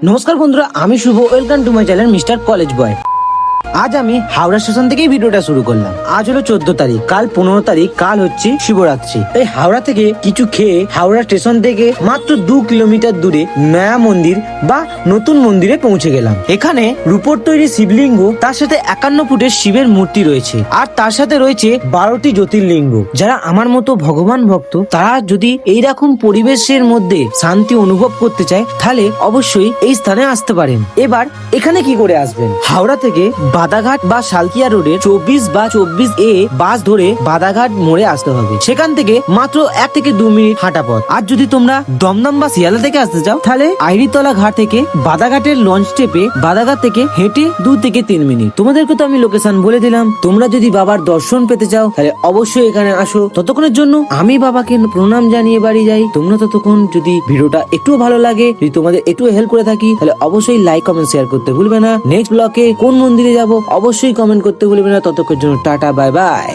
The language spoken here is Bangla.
নমস্কার বন্ধুরা, আমি Shubho. Welcome to my channel mister college boy. আজ আমি হাওড়া স্টেশন থেকেই ভিডিওটা শুরু করলাম। আজ হলো 14 তারিখ, কাল 15 তারিখ, কাল হচ্ছে শিবরাত্রি। এই হাওড়া থেকে কিছু খেয়ে হাওড়া স্টেশন থেকে মাত্র 2 কিলোমিটার দূরে নয়া মন্দির বা নতুন মন্দিরে পৌঁছে গেলাম। এখানে রূপোর তৈরি শিবলিঙ্গ, তার সাথে 51 ফুটের শিবের মূর্তি রয়েছে, আর তার সাথে রয়েছে 12টি জ্যোতির্লিঙ্গ। যারা আমার মতো ভগবান ভক্ত, তারা যদি এইরকম পরিবেশের মধ্যে শান্তি অনুভব করতে চায়, তাহলে অবশ্যই এই স্থানে আসতে পারেন। এবার এখানে কি করে আসবেন? হাওড়া থেকে বাদাঘাট বা সালকিয়া রোডে 24 বা 24A বাস ধরে বাদাঘাট মোড়ে আসতে হবে। সেখান থেকে মাত্র 1 থেকে 2 মিনিট হাঁটা পথ। আর যদি তোমরা দমদম বা শিয়ালদা থেকে আসতে চাও, তাহলে আইরিতলা ঘাট থেকে বাদাঘাটের লঞ্চ চেপে বাদাঘাট থেকে হেঁটে 2 থেকে 3 মিনিট। তোমাদেরকে তো আমি লোকেশন বলে দিলাম। তোমরা যদি বাবার দর্শন পেতে চাও, তাহলে অবশ্যই এখানে আসো। ততক্ষণের জন্য আমি বাবাকে প্রণাম জানিয়ে বাড়ি যাই। তোমরা ততক্ষণ যদি ভিডিওটা একটু ভালো লাগে, যদি তোমাদের একটু হেল্প করে থাকি, তাহলে অবশ্যই লাইক কমেন্ট শেয়ার করতে ভুলবে না। নেক্সট ব্লকে কোন মন্দিরে যাব অবশ্যই কমেন্ট করতে ভুলবে না। ততক্ষণের জন্য টাটা, বাই বাই।